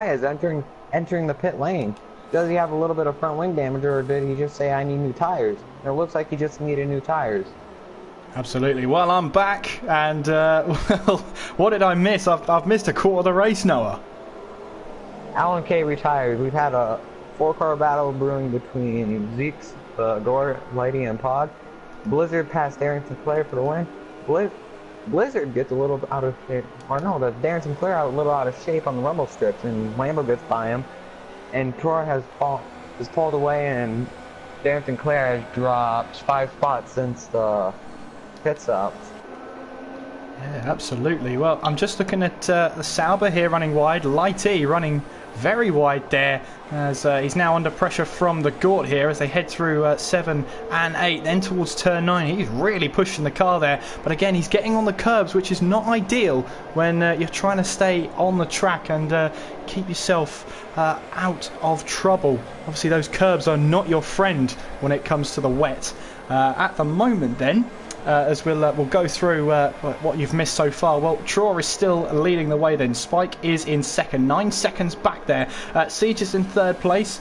is entering the pit lane. Does he have a little bit of front wing damage, or did he just say I need new tires? It looks like he just needed new tires. Absolutely. Well, I'm back, and well, what did I miss? I've missed a quarter of the race, Noah. Alan K retired. We've had a four-car battle brewing between Zeke's, Gore, Lighty, and Pod. Blizzard passed Darren Sinclair for the win. Blizzard gets a little out of shape, or no, the Darren Sinclair a little out of shape on the rumble strips, and Lambo gets by him. And Troy has pulled away, and Darren Sinclair has dropped 5 spots since the pit stops. Yeah, absolutely. Well, I'm just looking at the Sauber here running wide. Lighty running very wide there as he's now under pressure from the Gort here as they head through 7 and 8, then towards turn 9. He's really pushing the car there, but again he's getting on the curbs, which is not ideal when you're trying to stay on the track and keep yourself out of trouble. Obviously those curbs are not your friend when it comes to the wet. At the moment then, as we'll go through what you've missed so far. Well, Troy is still leading the way then. Spike is in second, 9 seconds back there. Siege is in third place.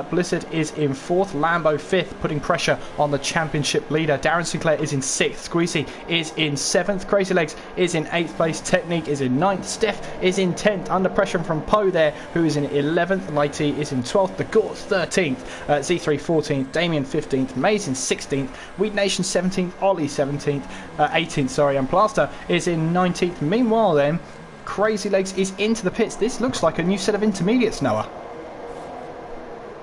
Blizzard is in fourth. Lambo fifth, putting pressure on the championship leader. Darren Sinclair is in sixth. Squeezy is in seventh. Crazy Legs is in eighth place. Technique is in ninth. Steph is in 10th, under pressure from Poe there, who is in 11th. Lighty is in 12th. The Gort 13th. Z3 14th. Damien 15th. Maze in 16th. Weed Nation 17th. Ollie 17th. 18th, sorry, and Plaster is in 19th. Meanwhile then, Crazy Legs is into the pits. This looks like a new set of intermediates, Noah.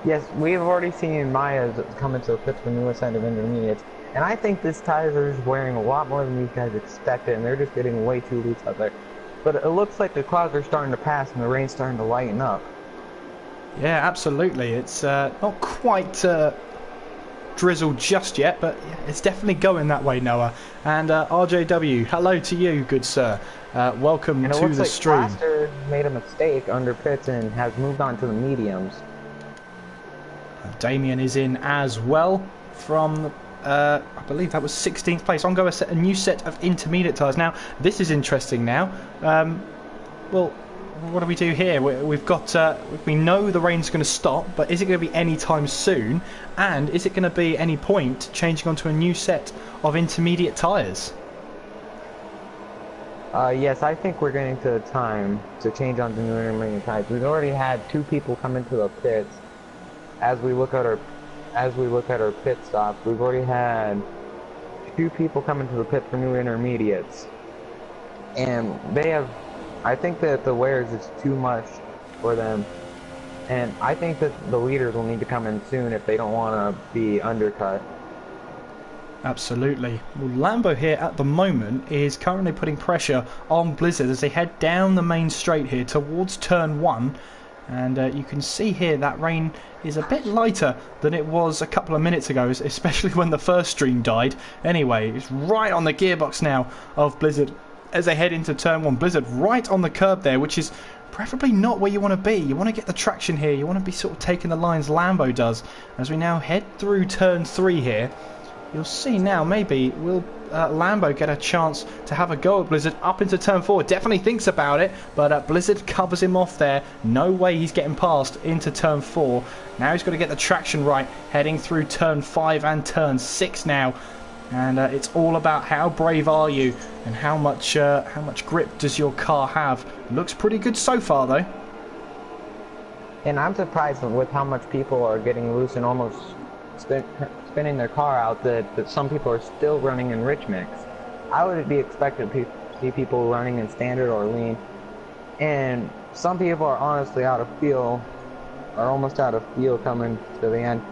Yes, we've already seen Maya's come into the pits for newest set of intermediates, and I think this tires is wearing a lot more than these guys expected, and they're just getting way too loose out there. But it looks like the clouds are starting to pass and the rain's starting to lighten up. Yeah, absolutely. It's not quite drizzle just yet, but it's definitely going that way, Noah. And RJW, hello to you, good sir. Welcome to the stream. Plaster made a mistake under pits and has moved on to the mediums. Damien is in as well from I believe that was 16th place. On go a new set of intermediate tyres. Now this is interesting now. Well, what do we do here? We've got we know the rain's going to stop, but is it going to be any time soon? And is it going to be any point changing onto a new set of intermediate tyres? Yes, I think we're getting to the time to change onto new intermediate tyres. We've already had 2 people come into the pits. As we look at our pit stops, we've already had 2 people come into the pit for new intermediates, and they have. I think that the wears is too much for them, and I think that the leaders will need to come in soon if they don't want to be undercut. Absolutely. Well, Lambo here at the moment is currently putting pressure on Blizzard as they head down the main straight here towards turn 1. And you can see here that rain is a bit lighter than it was a couple of minutes ago, especially when the first stream died. Anyway, it's right on the gearbox now of Blizzard as they head into turn 1. Blizzard right on the curb there, which is preferably not where you want to be. You want to get the traction here. You want to be sort of taking the lines Lambo does. As we now head through turn 3 here, you'll see now maybe will Lambo get a chance to have a go at Blizzard up into turn 4. Definitely thinks about it, but Blizzard covers him off there. No way he's getting past into turn 4. Now he's got to get the traction right, heading through turn 5 and turn 6 now. And it's all about how brave are you and how much grip does your car have. Looks pretty good so far though. And I'm surprised with how much people are getting loose and almost spinning their car out that some people are still running in rich mix. I would be expected to see people running in standard or lean, and some people are honestly out of fuel, are almost out of fuel coming to the end.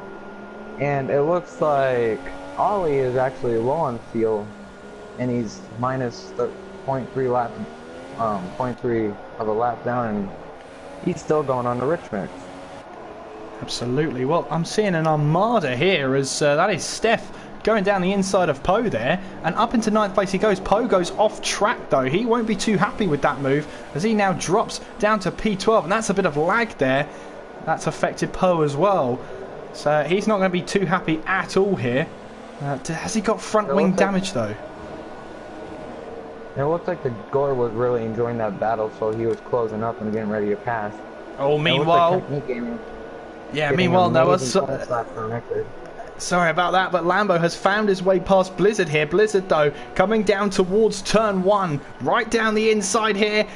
And it looks like Ollie is actually low on fuel, and he's minus 0.3 lap, 0.3 of a lap down, and he's still going on the rich mix. Absolutely. Well, I'm seeing an armada here as that is Steph going down the inside of Poe there, and up into 9th place he goes. Poe goes off track though. He won't be too happy with that move as he now drops down to P12, and that's a bit of lag there. That's affected Poe as well. So he's not going to be too happy at all here. Has he got front wing damage though? It looks like the Gore was really enjoying that battle, so he was closing up and getting ready to pass. Oh, It looks like meanwhile, Technique Gaming yeah, getting meanwhile, Noah. amazing points left for record. Sorry about that, but Lambo has found his way past Blizzard here. Blizzard, though, coming down towards turn 1, right down the inside here.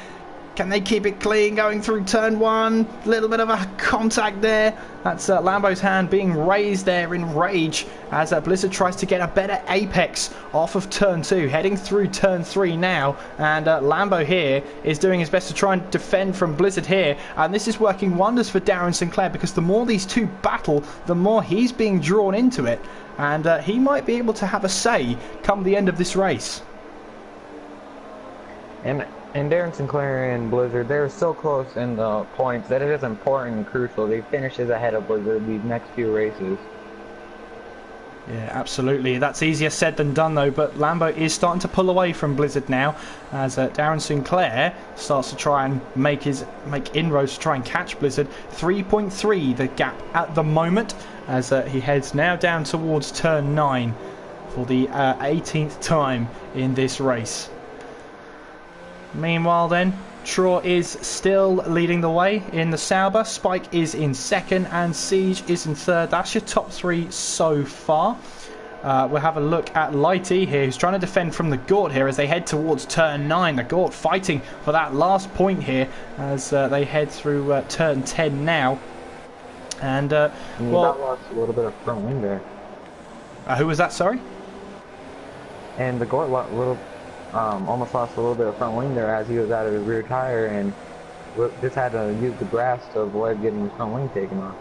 Can they keep it clean going through turn 1? Little bit of a contact there. That's Lambo's hand being raised there in rage as Blizzard tries to get a better apex off of turn 2, heading through turn 3 now. And Lambo here is doing his best to try and defend from Blizzard here. And this is working wonders for Darren Sinclair, because the more these two battle, the more he's being drawn into it. And he might be able to have a say come the end of this race. And Darren Sinclair and Blizzard, they're so close in the points that it is important and crucial they finishes ahead of Blizzard these next few races. Yeah, absolutely. That's easier said than done, though. But Lambo is starting to pull away from Blizzard now, as Darren Sinclair starts to try and make inroads to try and catch Blizzard. 3.3 the gap at the moment, as he heads now down towards turn 9 for the 18th time in this race. Meanwhile then, Troy is still leading the way in the Sauber. Spike is in second and Siege is in third. That's your top 3 so far. We'll have a look at Lighty here, who's trying to defend from the Gort here as they head towards turn 9. The Gort fighting for that last point here as they head through turn 10 now. And, well... That lost a little bit of front wing there. Who was that, sorry? And the Gort almost lost a little bit of front wing there as he was out of his rear tire and just had to use the grass to avoid getting his front wing taken off.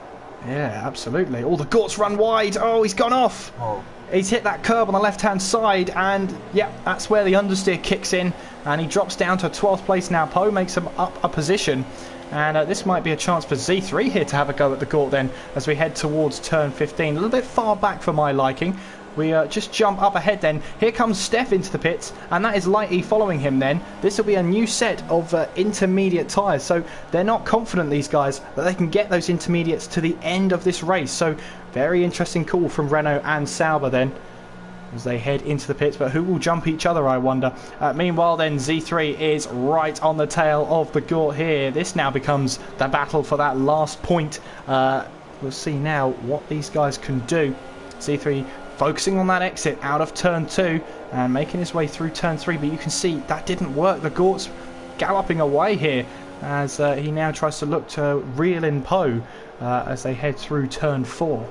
Yeah, absolutely. Oh, the Gort's run wide. Oh, he's gone off. Oh. He's hit that curb on the left-hand side, and yeah, that's where the understeer kicks in, and he drops down to 12th place now. Poe makes him up a position, and this might be a chance for Z3 here to have a go at the Gort then as we head towards turn 15. A little bit far back for my liking. We just jump up ahead then. Here comes Steph into the pits, and that is Lighty following him then. This will be a new set of intermediate tyres, so they're not confident, these guys, that they can get those intermediates to the end of this race. So very interesting call from Renault and Sauber then as they head into the pits, but who will jump each other, I wonder. Meanwhile then, Z3 is right on the tail of the Gort here. This now becomes the battle for that last point. We'll see now what these guys can do. Z3 focusing on that exit out of turn 2 and making his way through turn 3, but you can see that didn't work. The Gort's galloping away here as he now tries to look to reel in Poe as they head through turn 4.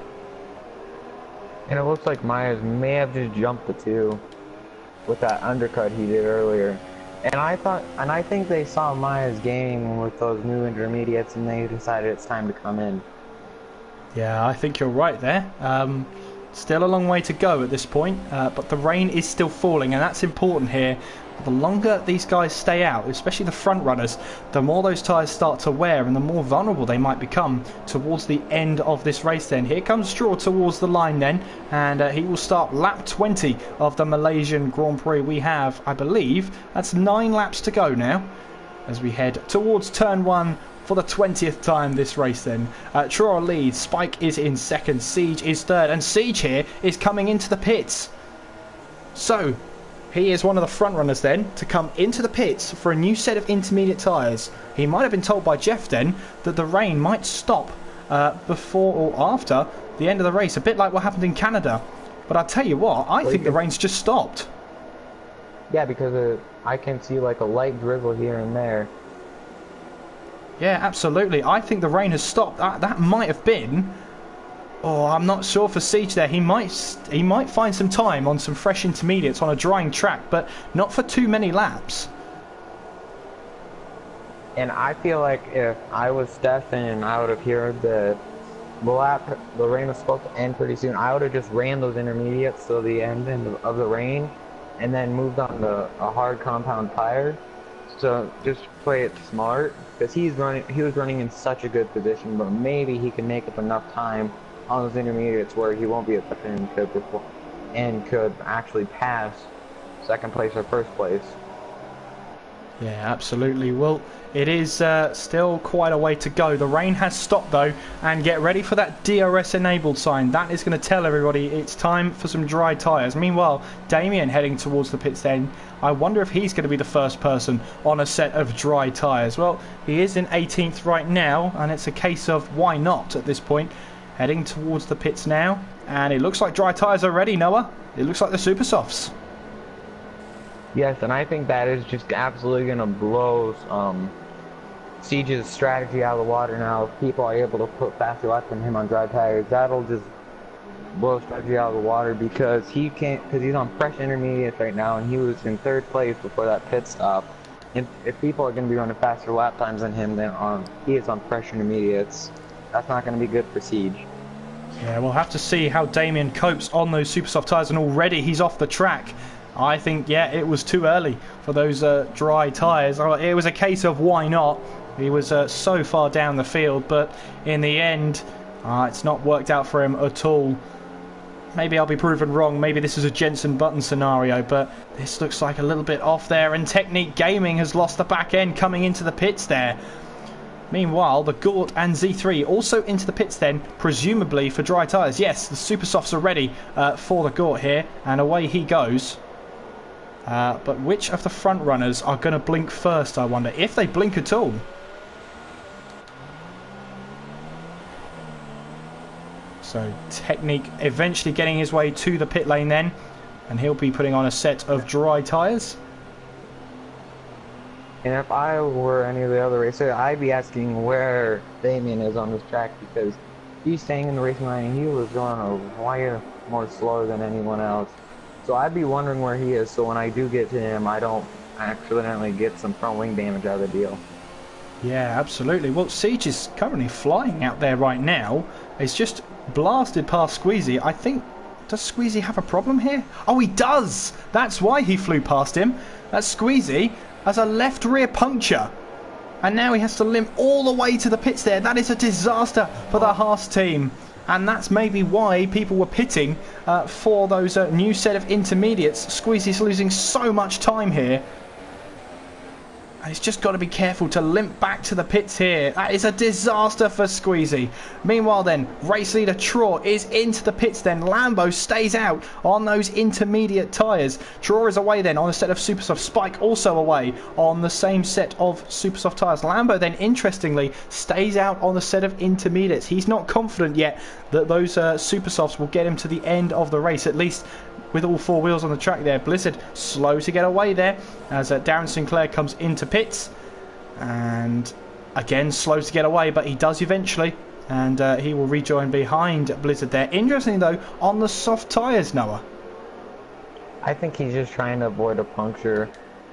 And it looks like Myers may have just jumped the 2 with that undercut he did earlier. And I think they saw Myers gaining with those new intermediates and they decided it's time to come in. Yeah, I think you're right there. Still a long way to go at this point, but the rain is still falling, and that's important here. The longer these guys stay out, especially the front runners, the more those tyres start to wear and the more vulnerable they might become towards the end of this race then. Here comes Straw towards the line then, and he will start lap 20 of the Malaysian Grand Prix. We have, I believe, that's 9 laps to go now as we head towards turn 1 for the 20th time this race then. Troy leads, Spike is in second, Siege is third, and Siege here is coming into the pits. So, he is one of the front runners then to come into the pits for a new set of intermediate tyres. He might have been told by Jeff then that the rain might stop before or after the end of the race, a bit like what happened in Canada. But I'll tell you what, I think the rain's just stopped. Yeah, because I can see like a light drizzle here and there. Yeah, absolutely. I think the rain has stopped. That might have been... Oh, I'm not sure for Siege there. He might find some time on some fresh intermediates on a drying track, but not for too many laps. And I feel like if I was Steph and I would have heard that the rain was supposed to end pretty soon, I would have just ran those intermediates till the end of the rain and then moved on to a hard compound tire. So just play it smart, because he was running in such a good position, but maybe he can make up enough time on those intermediates where he won't be affected and could actually pass second place or first place. Yeah, absolutely. Well, it is still quite a way to go. The rain has stopped though, and get ready for that DRS enabled sign. That is going to tell everybody it's time for some dry tyres. Meanwhile, Damien heading towards the pits then. I wonder if he's going to be the first person on a set of dry tyres. Well, he is in 18th right now, and it's a case of why not at this point. Heading towards the pits now, and it looks like dry tyres are ready, Noah. It looks like the super softs. Yes, and I think that is just absolutely going to blow Siege's strategy out of the water now. If people are able to put faster laps than him on dry tires, that'll just blow strategy out of the water because he can't, because he's on fresh intermediates right now, and he was in 3rd place before that pit stop. If people are going to be running faster lap times than him, then he is on fresh intermediates. That's not going to be good for Siege. Yeah, we'll have to see how Damien copes on those super soft tyres, and already he's off the track. I think, yeah, it was too early for those dry tyres. It was a case of why not. He was so far down the field, but in the end, it's not worked out for him at all. Maybe I'll be proven wrong. Maybe this is a Jensen Button scenario, but this looks like a little bit off there, and Technique Gaming has lost the back end coming into the pits there. Meanwhile, the Gort and Z3 also into the pits then, presumably for dry tyres. Yes, the super softs are ready for the Gort here, and away he goes. But which of the front runners are going to blink first, I wonder, if they blink at all? So Technique eventually getting his way to the pit lane then, and he'll be putting on a set of dry tyres. And if I were any of the other racers, I'd be asking where Damien is on this track, because he's staying in the racing line and he was going a wire more slower than anyone else. So I'd be wondering where he is, so when I do get to him, I don't accidentally get some front wing damage out of the deal. Yeah, absolutely. Well, Siege is currently flying out there right now. He's just blasted past Squeezy. I think, does Squeezy have a problem here? Oh, he does! That's why he flew past him. That's Squeezy has a left rear puncture. And now he has to limp all the way to the pits there. That is a disaster for the Haas team. And that's maybe why people were pitting for those new set of intermediates. Squeezy's losing so much time here. And he's just got to be careful to limp back to the pits here. That is a disaster for Squeezy. Meanwhile then, race leader Traw is into the pits then. Lambo stays out on those intermediate tyres. Traw is away then on a set of Supersoft. Spike also away on the same set of Supersoft tyres. Lambo then, interestingly, stays out on the set of intermediates. He's not confident yet that those Supersofts will get him to the end of the race, at least with all 4 wheels on the track there. Blizzard slow to get away there as Darren Sinclair comes into pits, and again slow to get away, but he does eventually, and he will rejoin behind Blizzard there. Interesting though, on the soft tyres, Noah. I think he's just trying to avoid a puncture,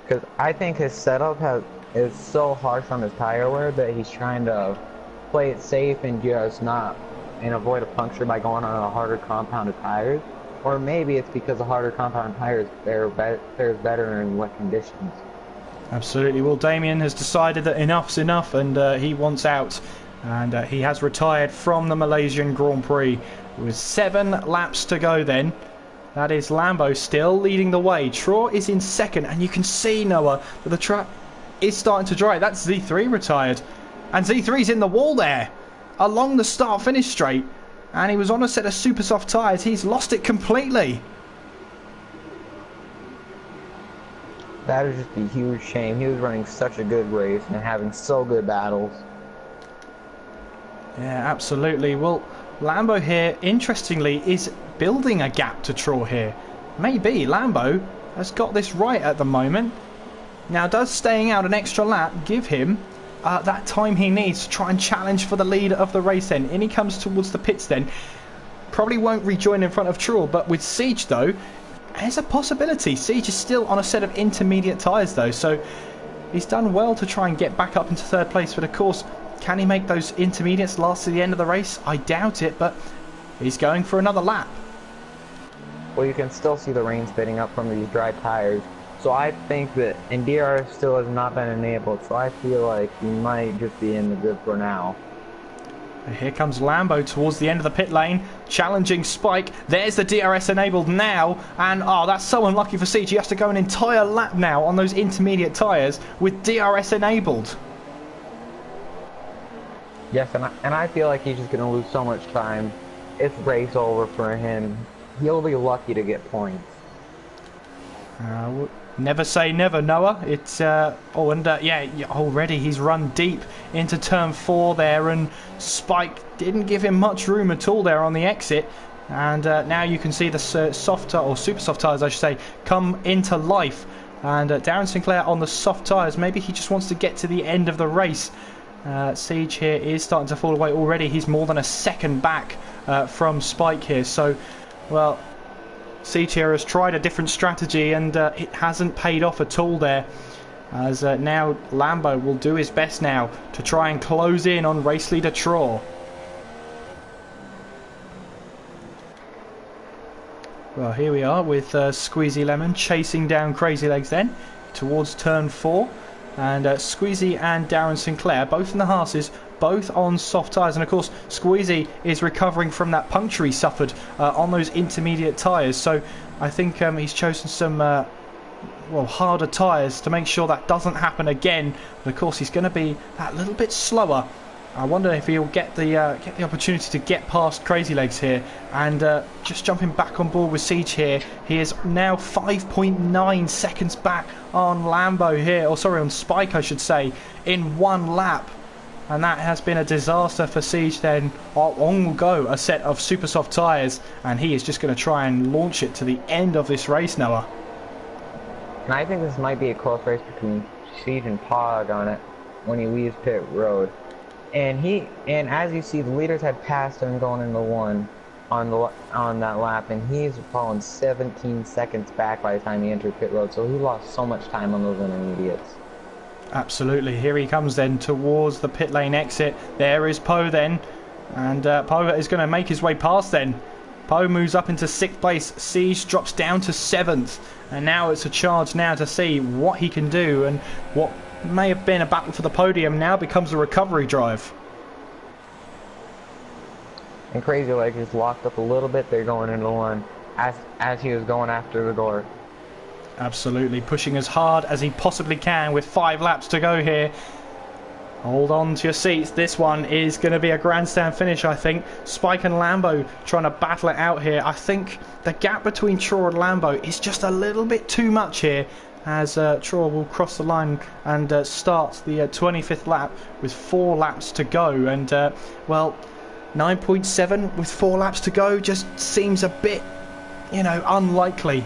because I think his setup is so harsh on his tire wear that he's trying to play it safe and just avoid a puncture by going on a harder compounded tires. Or maybe it's because the harder compound tires fares better in wet conditions. Absolutely. Well, Damien has decided that enough's enough, and he wants out. And he has retired from the Malaysian Grand Prix. With 7 laps to go then. That is Lambo still leading the way. Traw is in second, and you can see, Noah, that the track is starting to dry. That's Z3 retired. And Z3's in the wall there, along the start-finish straight. And he was on a set of super soft tyres. He's lost it completely. That is just a huge shame. He was running such a good race and having so good battles. Yeah, absolutely. Well, Lambo here, interestingly, is building a gap to Traw here. Maybe Lambo has got this right at the moment. Now, does staying out an extra lap give him that time he needs to try and challenge for the lead of the race then? In he comes towards the pits then. Probably won't rejoin in front of Traw, but with Siege though, there's a possibility. Siege is still on a set of intermediate tyres though, so he's done well to try and get back up into 3rd place, but of course, can he make those intermediates last to the end of the race? I doubt it, but he's going for another lap. Well, you can still see the rain spitting up from these dry tires. So I think that, and DRS still has not been enabled, so I feel like he might just be in the good for now. Here comes Lambo towards the end of the pit lane, challenging Spike. There's the DRS enabled now, and oh, that's so unlucky for Siege. He has to go an entire lap now on those intermediate tyres with DRS enabled. Yes, and I feel like he's just going to lose so much time. It's race over for him. He'll be lucky to get points. Never say never, Noah. It's yeah, already he's run deep into turn 4 there, and Spike didn't give him much room at all there on the exit. And now you can see the soft or super soft tyres, I should say, come into life. And Darren Sinclair on the soft tyres. Maybe he just wants to get to the end of the race. Siege here is starting to fall away already. He's more than a second back from Spike here. So, well, Siege here has tried a different strategy, and it hasn't paid off at all there. As now Lambo will do his best now to try and close in on race leader Traw. Well, here we are with Squeezy Lemon chasing down Crazy Legs then towards turn 4. And Squeezy and Darren Sinclair, both in the Haas's, both on soft tyres. And of course, Squeezy is recovering from that puncture he suffered on those intermediate tyres. So I think he's chosen some harder tyres to make sure that doesn't happen again. But of course, he's going to be that little bit slower. I wonder if he'll get the opportunity to get past Crazy Legs here. And just jumping back on board with Siege here, he is now 5.9 seconds back on Lambo here, or sorry, on Spike I should say, in one lap. And that has been a disaster for Siege then. On will go a set of super soft tyres, and he is just going to try and launch it to the end of this race, Noah. And I think this might be a close race between Siege and Pog on it when he leaves pit road. And as you see, the leaders had passed him going into one on that lap, and he's fallen 17 seconds back by the time he entered pit road. So he lost so much time on those intermediates. Absolutely. Here he comes then towards the pit lane exit. There is Poe then, and Poe is going to make his way past then. Poe moves up into 6th place. Siege drops down to 7th, and now it's a charge now to see what he can do, and what may have been a battle for the podium now becomes a recovery drive. And Crazy Legs is locked up a little bit. They're going into one as he was going after the door. Absolutely, pushing as hard as he possibly can with 5 laps to go here. Hold on to your seats. This one is going to be a grandstand finish, I think. Spike and Lambo trying to battle it out here. I think the gap between Traw and Lambo is just a little bit too much here, as Traw will cross the line and start the 25th lap with 4 laps to go. And, well, 9.7 with 4 laps to go just seems a bit, unlikely.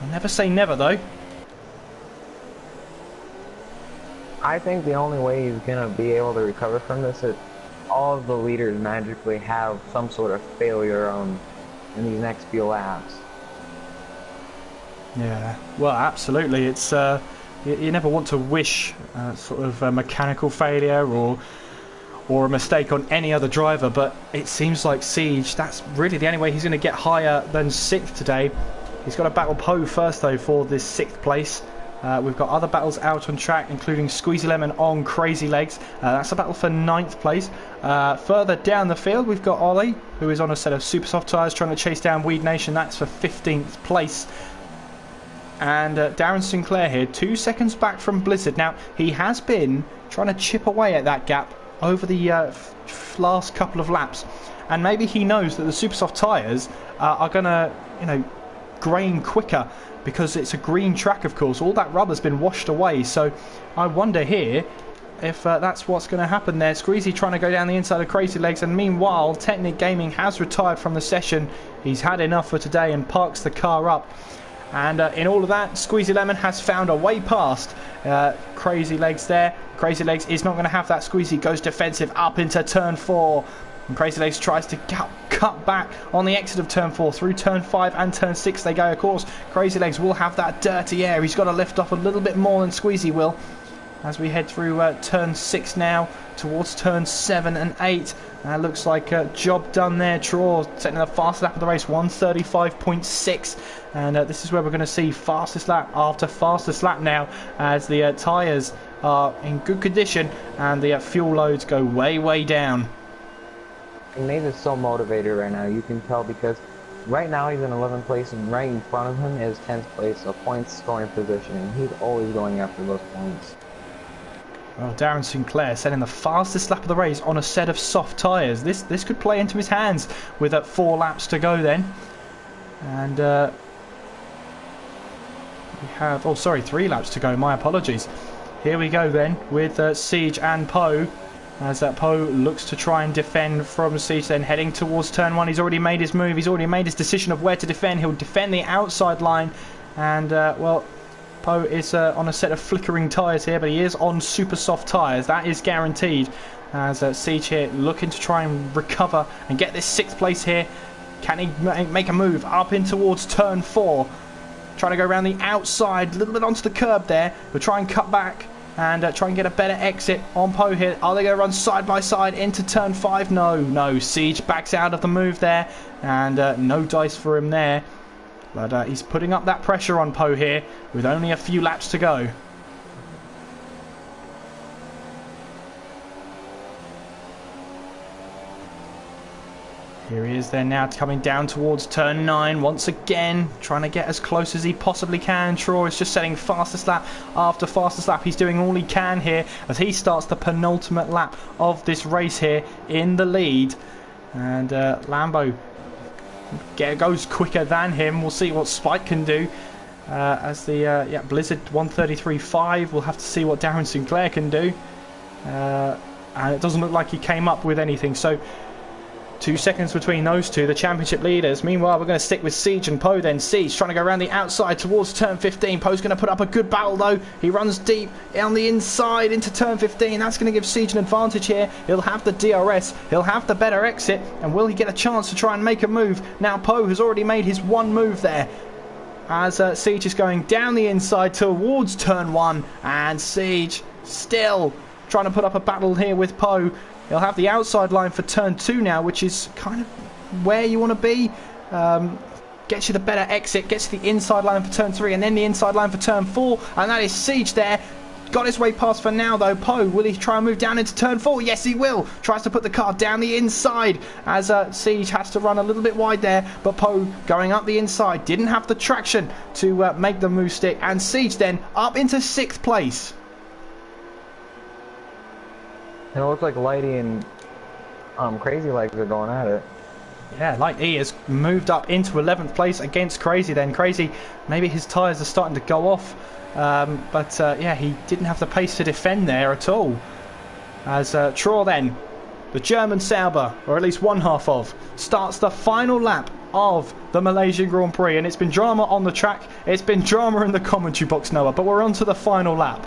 I'll never say never, though. I think the only way he's going to be able to recover from this is all of the leaders magically have some sort of failure in these next few laps. Yeah, well, absolutely. It's you never want to wish sort of a mechanical failure or a mistake on any other driver, but it seems like Siege, that's really the only way he's going to get higher than 6th today. He's got to battle Poe first, though, for this 6th place. We've got other battles out on track, including Squeezy Lemon on Crazy Legs. That's a battle for 9th place. Further down the field, we've got Ollie, who is on a set of super soft tyres trying to chase down Weed Nation. That's for 15th place. And Darren Sinclair here, 2 seconds back from Blizzard. Now, he has been trying to chip away at that gap over the last couple of laps. And maybe he knows that the super soft tyres are going to, grain quicker, because it's a green track, of course. All that rubber's been washed away. So I wonder here if that's what's going to happen there. Squeezy trying to go down the inside of Crazy Legs, and meanwhile Technic Gaming has retired from the session. He's had enough for today and parks the car up. And in all of that, Squeezy Lemon has found a way past Crazy Legs there. Crazy Legs is not going to have that. Squeezy goes defensive up into turn 4. And Crazy Legs tries to cut back on the exit of turn 4. Through turn 5 and turn 6 they go, of course. Crazy Legs will have that dirty air. He's got to lift off a little bit more than Squeezy will. As we head through turn 6 now, towards turn 7 and 8. Looks like a job done there. Traw setting the fastest lap of the race, 1:35.6. And this is where we're going to see fastest lap after fastest lap now, as the tyres are in good condition and the fuel loads go way down. Maze is so motivated right now. You can tell because right now he's in 11th place, and right in front of him is 10th place, a point scoring position, and he's always going after those points. Well, Darren Sinclair setting the fastest lap of the race on a set of soft tyres. This could play into his hands with 4 laps to go then. And we have, oh sorry, 3 laps to go, my apologies. Here we go then with Siege and Poe. As Poe looks to try and defend from Siege, then heading towards turn 1. He's already made his move. He's already made his decision of where to defend. He'll defend the outside line. And, well, Poe is on a set of flickering tyres here, but he is on super soft tyres. That is guaranteed. As Siege here looking to try and recover and get this 6th place here. Can he make a move up in towards turn 4? Trying to go around the outside, a little bit onto the curb there. We'll try and cut back and try and get a better exit on Poe here. Are they going to run side by side into turn 5? No. Siege backs out of the move there, and no dice for him there. But he's putting up that pressure on Poe here with only a few laps to go. Here he is then now coming down towards turn 9 once again, trying to get as close as he possibly can. Troy is just setting fastest lap after fastest lap. He's doing all he can here as he starts the penultimate lap of this race here in the lead. And Lambo goes quicker than him. We'll see what Spike can do. As the Blizzard 133.5, we'll have to see what Darren Sinclair can do. And it doesn't look like he came up with anything. So 2 seconds between those two, the championship leaders. Meanwhile, we're going to stick with Siege and Poe then. Siege trying to go around the outside towards turn 15. Poe's going to put up a good battle though. He runs deep on the inside into turn 15. That's going to give Siege an advantage here. He'll have the DRS. He'll have the better exit. And will he get a chance to try and make a move? Now Poe has already made his 1 move there. As Siege is going down the inside towards turn 1. And Siege still trying to put up a battle here with Poe. He'll have the outside line for turn 2 now, which is kind of where you want to be. Gets you the better exit, gets you the inside line for turn 3, and then the inside line for turn 4. And that is Siege there. Got his way past for now, though. Poe, will he try and move down into turn 4? Yes, he will. Tries to put the car down the inside as Siege has to run a little bit wide there. But Poe going up the inside. Didn't have the traction to make the move stick. And Siege then up into 6th place. And it looks like Lighty and Crazy Legs are going at it. Yeah, Light E has moved up into 11th place against Crazy then. Crazy, maybe his tyres are starting to go off. But yeah, he didn't have the pace to defend there at all. As Troy then, the German Sauber, or at least one half of, starts the final lap of the Malaysian Grand Prix. And it's been drama on the track. It's been drama in the commentary box, Noah. But we're on to the final lap.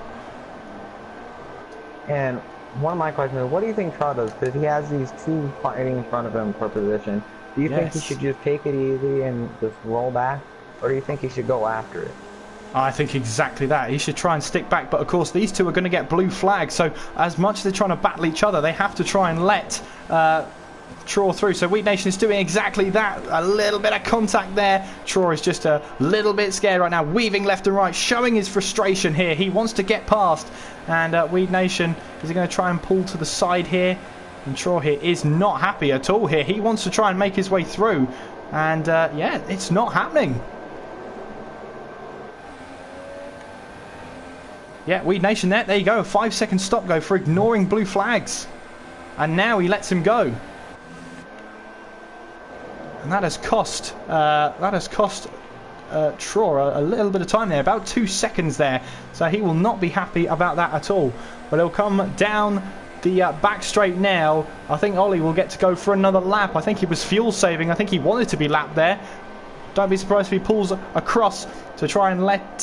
And one of my questions is, what do you think Troy does? Because he has these 2 fighting in front of him for position. Do you think he should just take it easy and just roll back? Or do you think he should go after it? I think exactly that. He should try and stick back. But of course, these two are going to get blue flags. So as much as they're trying to battle each other, they have to try and let Troy through. So Weak Nation is doing exactly that. A little bit of contact there. Troy is just a little bit scared right now, weaving left and right, showing his frustration here. He wants to get past. And Weak Nation is going to try and pull to the side here. And Troy here is not happy at all here. He wants to try and make his way through. And yeah, it's not happening. Yeah, Weed Nation there you go. A 5-second stop go for ignoring blue flags. And now he lets him go. And that has cost Troy a little bit of time there, about 2 seconds there. So he will not be happy about that at all. But he'll come down the back straight now. I think Ollie will get to go for another lap. I think he was fuel saving. I think he wanted to be lapped there. Don't be surprised if he pulls across to try and let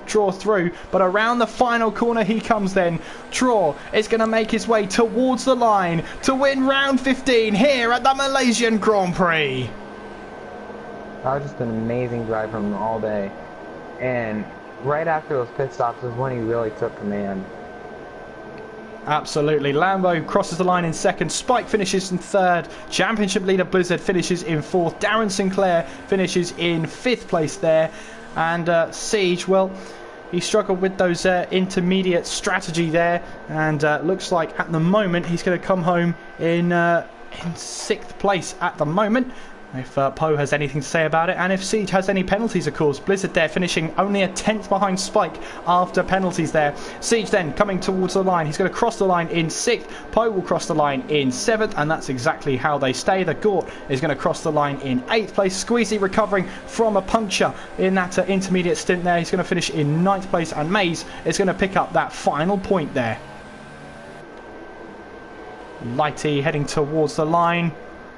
Troy through. But around the final corner he comes then. Troy is going to make his way towards the line to win round 15 here at the Malaysian Grand Prix. That was just an amazing drive from him all day. And right after those pit stops is when he really took command. Absolutely. Lambo crosses the line in 2nd. Spike finishes in 3rd. Championship leader Blizzard finishes in 4th. Darren Sinclair finishes in 5th place there. And Siege, well, he struggled with those intermediate strategy there. And looks like at the moment he's going to come home in in 6th place at the moment. If Poe has anything to say about it, and if Siege has any penalties, of course. Blizzard there finishing only a 10th behind Spike after penalties there. Siege then coming towards the line. He's going to cross the line in 6th. Poe will cross the line in 7th, and that's exactly how they stay. The Gort is going to cross the line in 8th place. Squeezy recovering from a puncture in that intermediate stint there. He's going to finish in 9th place, and Maze is going to pick up that final point there. Lighty heading towards the line.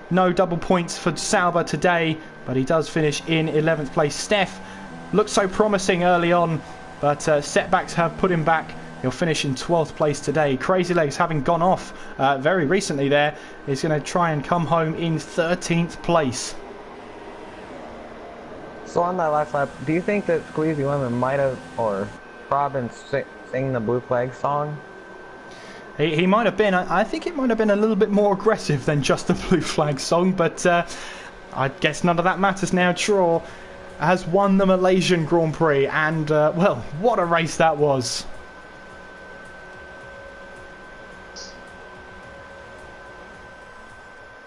No double points for Sauber today, but he does finish in 11th place. Steph looked so promising early on, but setbacks have put him back. He'll finish in 12th place today. Crazy Legs, having gone off very recently there, is going to try and come home in 13th place. So on that last lap, do you think that Squeezy Lemon might have, or Robin sing the Blue Flag song? He might have been. I think it might have been a little bit more aggressive than just the Blue Flag song, but I guess none of that matters now. Troy has won the Malaysian Grand Prix, and well, what a race that was.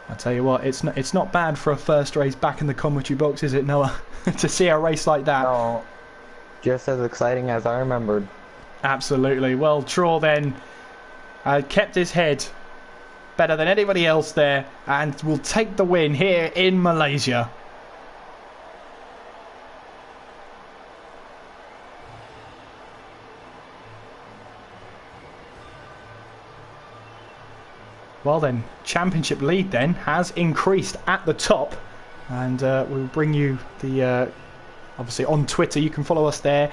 I tell you what, it's not bad for a first race back in the commentary box, is it, Noah? To see a race like that. No, just as exciting as I remembered. Absolutely. Well, Troy then kept his head better than anybody else there and will take the win here in Malaysia. Well then, championship lead then has increased at the top, and we'll bring you the obviously on Twitter. You can follow us there.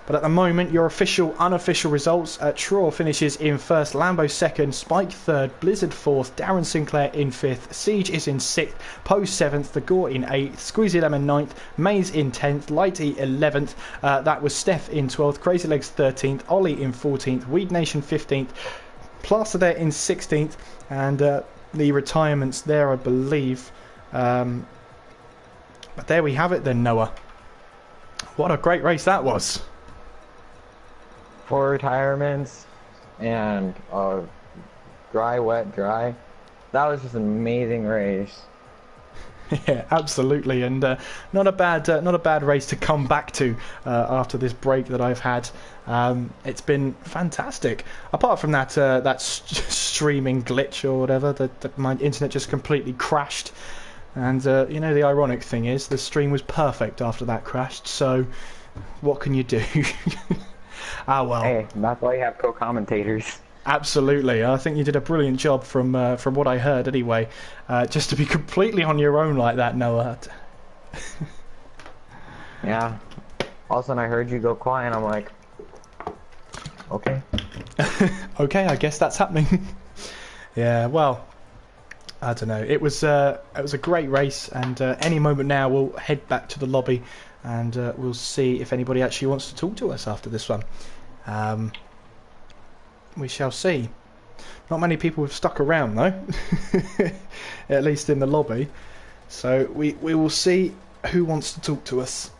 But at the moment, your official, unofficial results: Troy finishes in 1st, Lambo 2nd, Spike 3rd, Blizzard 4th, Darren Sinclair in 5th, Siege is in 6th, Poe 7th, The Gore in 8th, Squeezy Lemon 9th, Maze in 10th, Lighty 11th, that was Steph in 12th, Crazy Legs 13th, Ollie in 14th, Weed Nation 15th, Plaster there in 16th, and the retirements there, I believe. But there we have it then, Noah. What a great race that was. 4 retirements and dry, wet, dry. That was just an amazing race. Yeah, absolutely, and not a bad race to come back to after this break that I've had. It's been fantastic. Apart from that streaming glitch or whatever, that my internet just completely crashed. And you know, the ironic thing is, the stream was perfect after that crashed. So, what can you do? Ah well. Hey, that's why you have co-commentators. Absolutely, I think you did a brilliant job from what I heard anyway. Just to be completely on your own like that, Noah. Yeah. All of a sudden I heard you go quiet and I'm like, okay. Okay, I guess that's happening. Yeah, well, I don't know. It was a great race, and any moment now we'll head back to the lobby and we'll see if anybody actually wants to talk to us after this one. We shall see. Not many people have stuck around though, at least in the lobby. So we will see who wants to talk to us.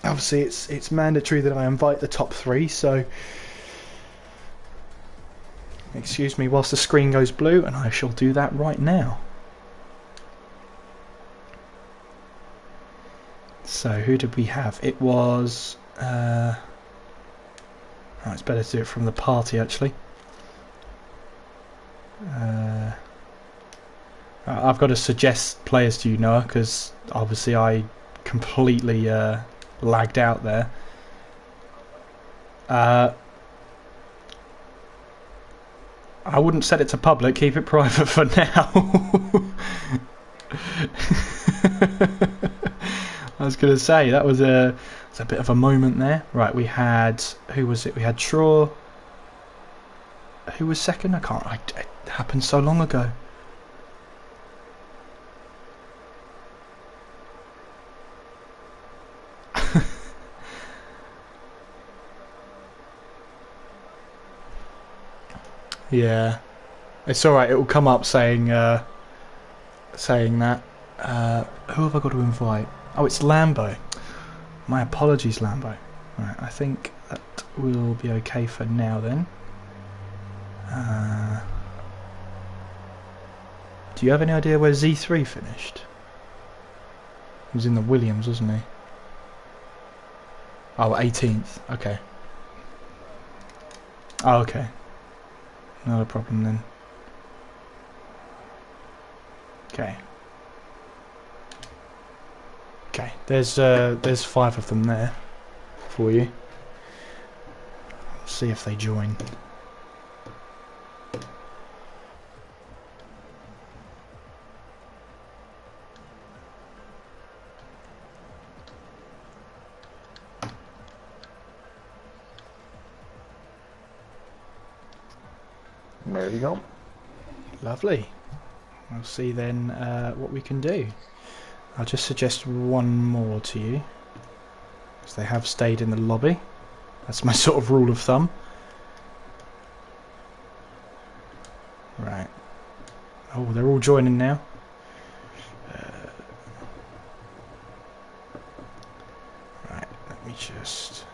Obviously, it's mandatory that I invite the top 3. So excuse me whilst the screen goes blue, and I shall do that right now. So who did we have? It was. Oh, it's better to do it from the party actually. I've got to suggest players to you, Noah, because obviously I completely lagged out there. I wouldn't set it to public, keep it private for now. I was going to say, that was a bit of a moment there. Right, we had, who was it? We had Troy. Who was second? It happened so long ago. Yeah, it's alright, it will come up saying that. Who have I got to invite? Oh, it's Lambo. My apologies, Lambo. Right, I think that will be okay for now then. Do you have any idea where Z3 finished? He was in the Williams, wasn't he? Oh, 18th. Okay. Oh, okay. Not a problem then. Okay. Okay. There's 5 of them there for you. See if they join. There you go. Lovely. We'll see then what we can do. I'll just suggest one more to you, because they have stayed in the lobby. That's my sort of rule of thumb. Right. Oh, they're all joining now. Right, let me just...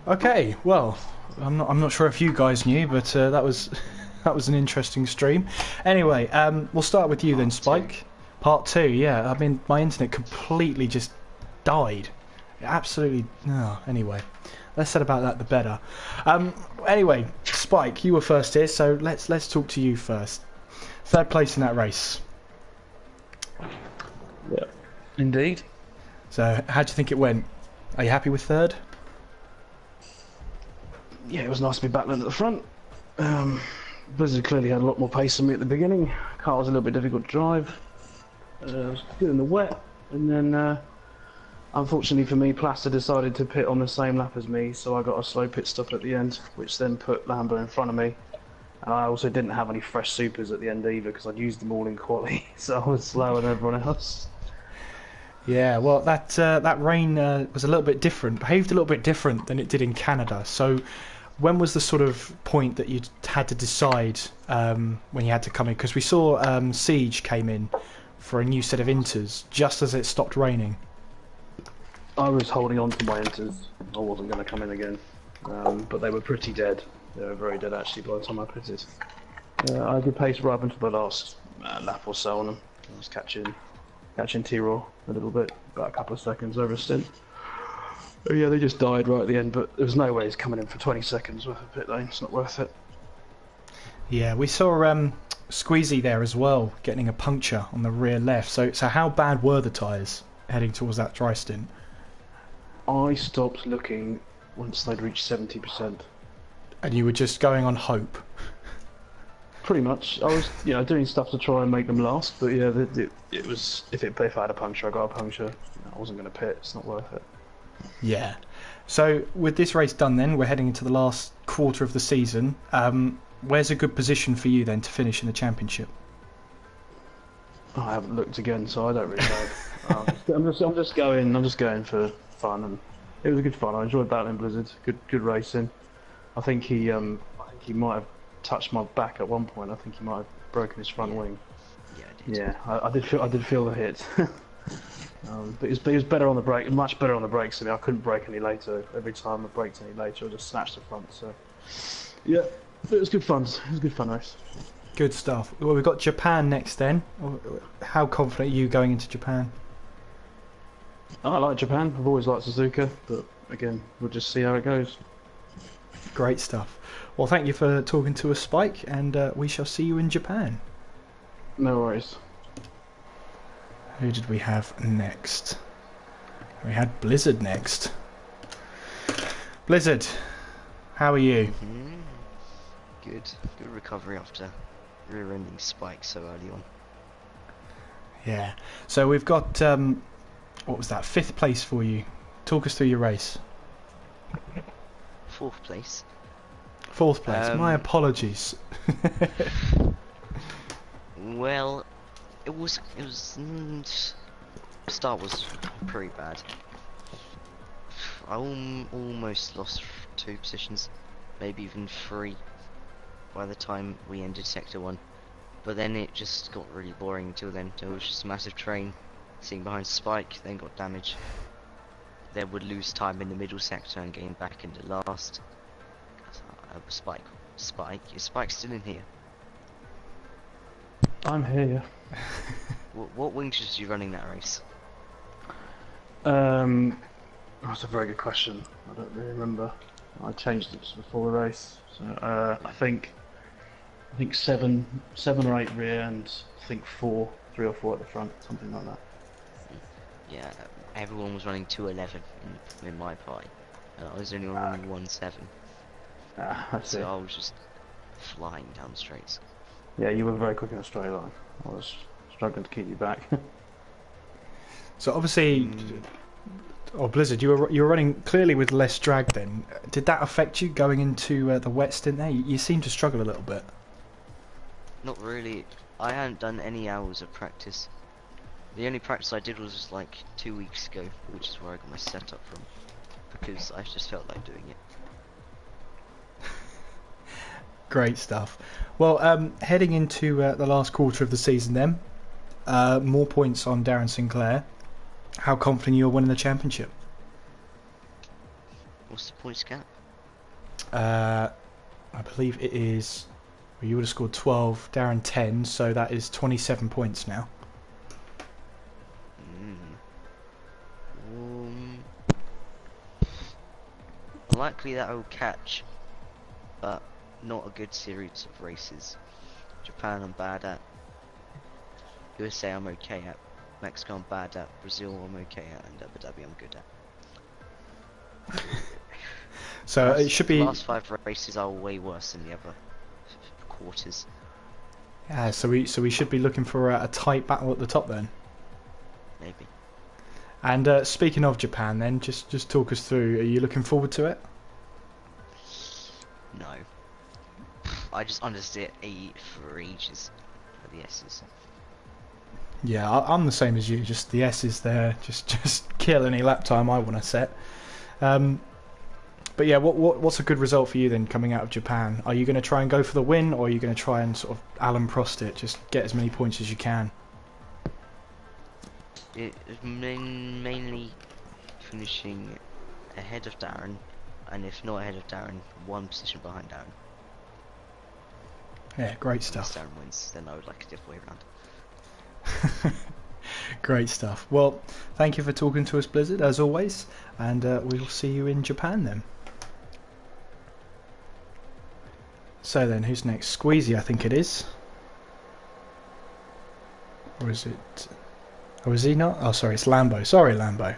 Okay, well, I'm not sure if you guys knew, but that was that was an interesting stream. Anyway, we'll start with you then, Spike. Part 2, yeah. I mean, my internet completely just died. It absolutely. No. Anyway, less said about that, the better. Anyway, Spike, you were first here, so let's talk to you first. 3rd place in that race. Yeah, indeed. So, how do you think it went? Are you happy with 3rd? Yeah, it was nice to be battling at the front. Blizzard clearly had a lot more pace than me at the beginning. Car was a little bit difficult to drive. It was good in the wet, and then unfortunately for me, Plaster decided to pit on the same lap as me, so I got a slow pit stop at the end, which then put Lambo in front of me. And I also didn't have any fresh supers at the end either, because I'd used them all in quali, so I was slower than everyone else. Yeah, well, that rain was a little bit different, behaved a little bit different than it did in Canada. So, when was the sort of point that you had to decide when you had to come in? Because we saw Siege came in for a new set of inters just as it stopped raining. I was holding on to my inters. I wasn't going to come in again, but they were pretty dead. They were very dead actually by the time I pitted. I did pace right up until the last lap or so on them. I was catching T-Raw a little bit, about a couple of seconds over a stint. Yeah, they just died right at the end, but there was no way he's coming in for 20 seconds worth of pit lane. It's not worth it. Yeah, we saw Squeezy there as well, getting a puncture on the rear left. So how bad were the tyres heading towards that dry stint? I stopped looking once they'd reached 70%. And you were just going on hope? Pretty much. I was, doing stuff to try and make them last, but yeah, it was. If I had a puncture, I got a puncture. I wasn't going to pit. It's not worth it. Yeah. So with this race done, then we're heading into the last quarter of the season. Where's a good position for you then to finish in the championship? I haven't looked again, so I don't really know. I'm just going for fun, and it was good fun. I enjoyed battling Blizzard. Good racing. I think he might have touched my back at one point. I think he might have broken his front wing. Yeah, I did. Yeah, I did feel the hit. But he was better on the brake, much better on the brakes than me. I couldn't brake any later. Every time I braked any later, I just snatched the front. So yeah, it was good fun. It was a good fun race. Good stuff. Well, we've got Japan next then. How confident are you going into Japan? I like Japan. I've always liked Suzuka, but again, we'll just see how it goes. Great stuff. Well, thank you for talking to us, Spike, and we shall see you in Japan. No worries. Who did we have next? We had Blizzard next. Blizzard, how are you? Good recovery after rear-ending Spike so early on. Yeah. So we've got what was that? 5th place for you. Talk us through your race. 4th place. 4th place. My apologies. Well, it was start was pretty bad. I almost lost 2 positions, maybe even 3 by the time we ended sector 1. But then it just got really boring until then. There was just a massive train sitting behind Spike, then got damaged. they would lose time in the middle sector and getting back into last. Spike, is Spike still in here? I'm here. What wings was you running that race? That's a very good question. I don't really remember. I changed it just before the race. So I think seven or eight rear, and I think 3 or 4 at the front, something like that. Yeah, everyone was running 211 in my party, and I was only running 1.7. I see. So I was just flying down the straights. Yeah, you were very quick in a straight line. I was struggling to keep you back. So obviously, or Blizzard, you were running clearly with less drag then. Did that affect you going into the wet stint there? You seem to struggle a little bit. Not really. I hadn't done any hours of practice. The only practice I did was like 2 weeks ago, which is where I got my setup from, because I just felt like doing it. Great stuff. Well, heading into the last quarter of the season then, more points on Darren Sinclair. How confident you are winning the championship? What's the points gap? I believe it is... Well, you would have scored 12, Darren 10, so that is 27 points now. Likely that will catch, but not a good series of races. Japan I'm bad at. USA I'm okay at. Mexico I'm bad at. Brazil I'm okay at. And Abu Dhabi I'm good at. So it should be... The last 5 races are way worse than the other quarters. Yeah, so we should be looking for a tight battle at the top then. Maybe. And speaking of Japan then, just talk us through, are you looking forward to it? No. I just understood A for ages for the S's. Yeah, I'm the same as you, just the S's there, just kill any lap time I want to set. But yeah, what's a good result for you then coming out of Japan? Are you going to try and go for the win, or are you going to try and sort of Alan Prost it, just get as many points as you can? It is mainly finishing ahead of Darren, and if not ahead of Darren, 1 position behind Darren. Yeah, great stuff. If Darren wins, then I would like a different way around. Great stuff. Well, thank you for talking to us, Blizzard, as always, and we'll see you in Japan then. So then, who's next? Squeezy, I think it is. Or is it... Or is he not? Oh, sorry, it's Lambo. Sorry, Lambo.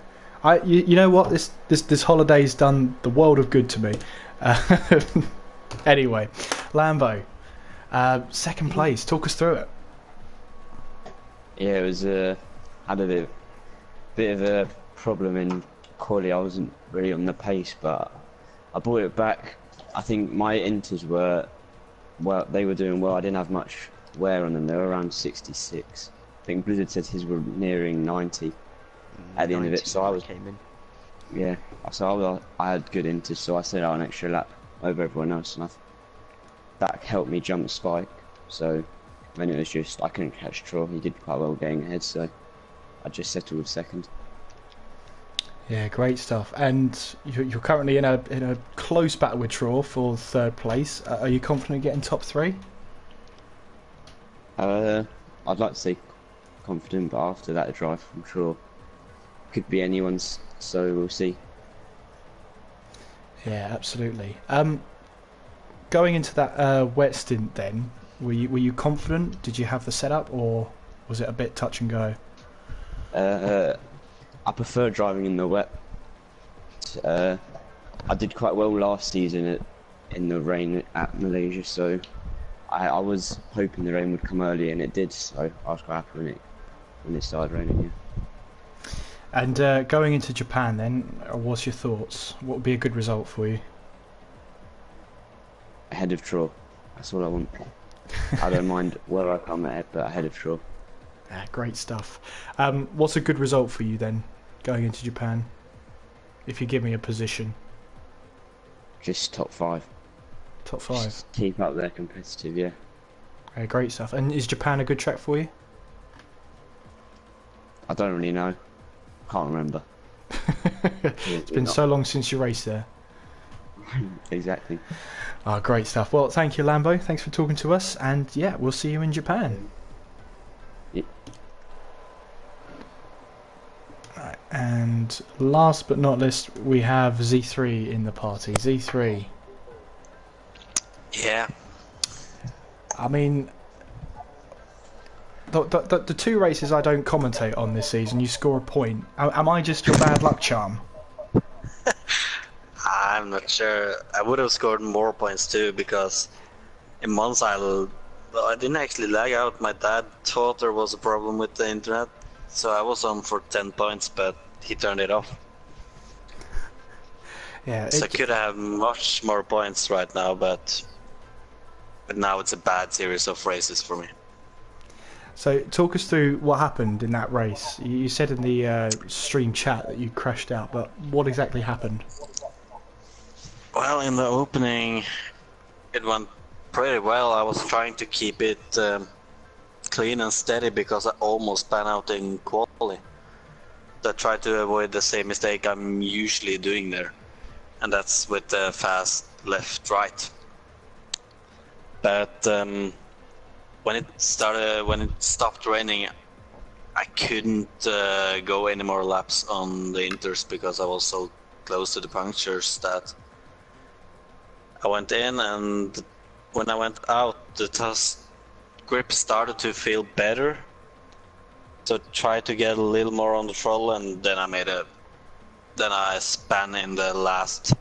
You know what? This holiday's done the world of good to me. Anyway, Lambo, second place. Talk us through it. Yeah, it was had a bit of a problem in quali. I wasn't really on the pace, but I brought it back. I think my inters were they were doing well. I didn't have much wear on them. They were around 66. I think Blizzard said his were nearing 90 at the end of it. So I was came in. Yeah, so I had good inters, so I set out an extra lap over everyone else, and that helped me jump Spike. So then it was just I couldn't catch Troy. He did quite well getting ahead, so I just settled with second. Yeah, great stuff. And you're currently in a close battle with Troy for third place. Are you confident getting top 3? I'd like to say confident, but after that drive from Troy could be anyone's, so we'll see. Yeah, absolutely. Going into that wet stint then, were you confident? Did you have the setup, or was it a bit touch and go? I prefer driving in the wet. I did quite well last season in the rain at Malaysia, so I was hoping the rain would come early, and it did, so I was quite happy when it started raining, yeah. And going into Japan then, what's your thoughts? What would be a good result for you? Ahead of Troy. That's all I want. I don't mind where I come ahead, but ahead of Troy. Great stuff. What's a good result for you then, going into Japan? If you give me a position. Just top 5. Top 5? Just keep up there competitive, yeah. Great stuff. And is Japan a good track for you? I don't really know. Can't remember. It's been so long since you raced there. Exactly. Oh, great stuff. Well, thank you, Lambo. Thanks for talking to us, and yeah, we'll see you in Japan. Yeah. Right, and last but not least, we have Z3 in the party. Z3. Yeah. I mean, the two races I don't commentate on this season, you score a point. Am I just your bad luck charm? I'm not sure. I would have scored more points too, because in Monza I didn't actually lag out. My dad thought there was a problem with the internet, so I was on for 10 points, but he turned it off. Yeah. So I could have much more points right now, but now it's a bad series of races for me. So talk us through what happened in that race. You said in the stream chat that you crashed out, but what exactly happened? Well, in the opening, it went pretty well. I was trying to keep it clean and steady because I almost spun out in quali. I tried to avoid the same mistake I'm usually doing there, and that's with the fast left-right. But when it stopped raining, I couldn't go any more laps on the inters because I was so close to the punctures that I went in, and when I went out, the grip started to feel better. So try to get a little more on the throttle, and then I span in the last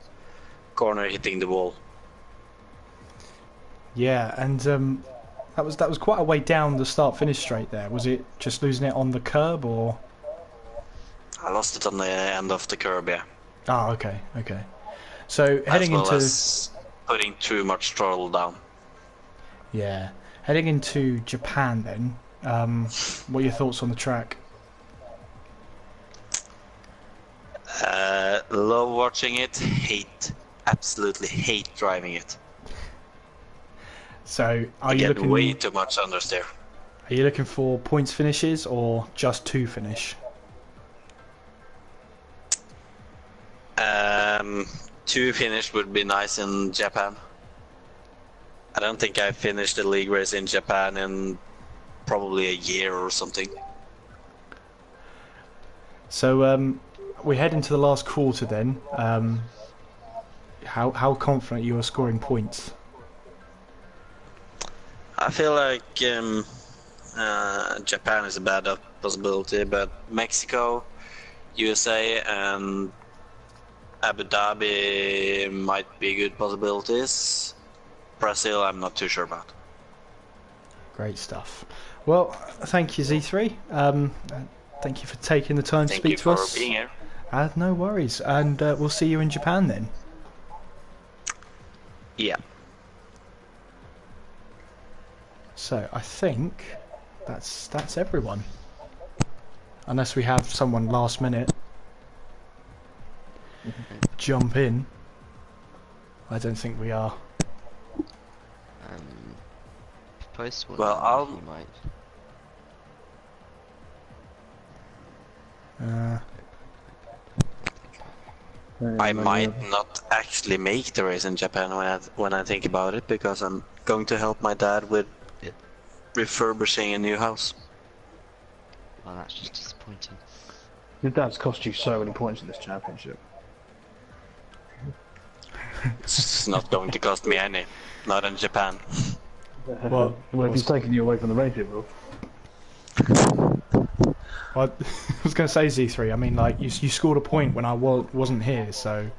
corner, hitting the wall. Yeah, and that was quite a way down the start-finish straight there. Was it just losing it on the curb, or? I lost it on the end of the curb, yeah. Oh, okay. So heading as well into as putting too much throttle down. Yeah, heading into Japan then. What are your thoughts on the track? Love watching it, absolutely hate driving it. So I get way too much understeer. Are you looking for points finishes or just to finish? 2 finish would be nice in Japan. I don't think I finished the league race in Japan in probably a year or something. So we head into the last quarter then. How confident you are scoring points? I feel like Japan is a bad possibility, but Mexico, USA, and Abu Dhabi might be good possibilities. Brazil, I'm not too sure about. Great stuff. Well, thank you, Z3. Thank you for taking the time to speak to us. Thank you for being here. No worries, and we'll see you in Japan then. Yeah. So I think that's everyone, unless we have someone last minute jump in. I don't think we are. Post one. Well, you might. I might not actually make the race in Japan when I think about it, because I'm going to help my dad with refurbishing a new house. Well, that's just disappointing. Your dad's cost you so many points in this championship. It's not going to cost me any, not in Japan. Well, if he's taking you away from the race, it will. I was going to say Z3. I mean, like you scored a point when I wasn't here, so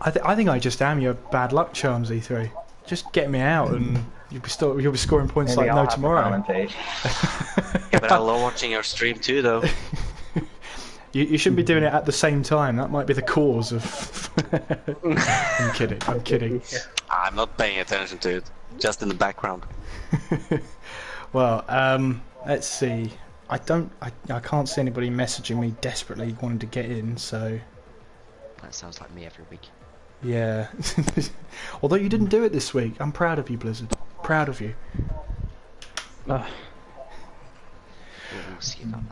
I think I just am your bad luck charm, Z3. Just get me out, and you'll be scoring points Maybe like I'll no have to tomorrow. Yeah, but I love watching your stream too, though. You shouldn't be doing it at the same time. That might be the cause of. I'm kidding. I'm not paying attention to it, just in the background. Well, let's see. I can't see anybody messaging me desperately wanting to get in. So. That sounds like me every week. Yeah. Although you didn't do it this week, I'm proud of you, Blizzard. Proud of you. We'll see about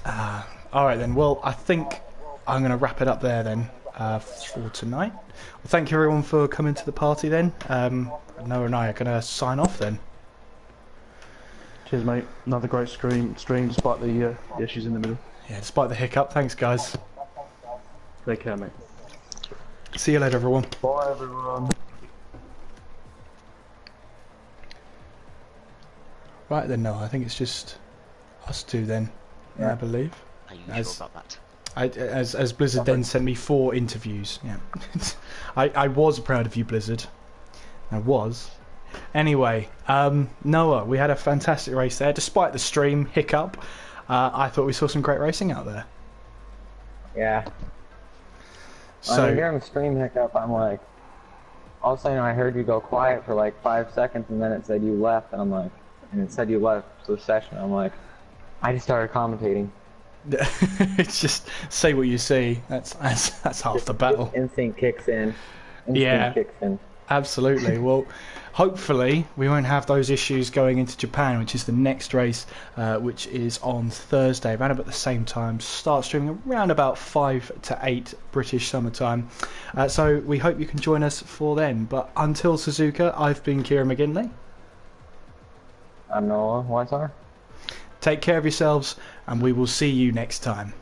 that. Alright then, well, I think I'm going to wrap it up there then for tonight. Well, thank you everyone for coming to the party then. Noah and I are going to sign off then. Cheers, mate. Another great stream despite the issues in the middle. Yeah, despite the hiccup. Thanks, guys. Take care, mate. See you later, everyone. Bye, everyone. Right then, Noah, I think it's just us two then, Yeah. I believe. Are you sure about that? As Blizzard then sent me 4 interviews. Yeah, I was proud of you, Blizzard. I was. Anyway, Noah, we had a fantastic race there. Despite the stream hiccup, I thought we saw some great racing out there. Yeah. So I mean, during the stream hiccup, I'm like, all of a sudden I heard you go quiet for like 5 seconds, and then it said you left, and I'm like, and it said you left the session. I'm like, I just started commentating. it's just say what you see. That's half the battle. Instinct kicks in. Yeah. Kicks in. Absolutely. Well, hopefully we won't have those issues going into Japan, which is the next race, which is on Thursday, around about the same time. Start streaming around about 5 to 8 British summer time. So we hope you can join us for then. But until Suzuka, I've been Kieran McGinley. I'm Noah Weisar. Take care of yourselves, and we will see you next time.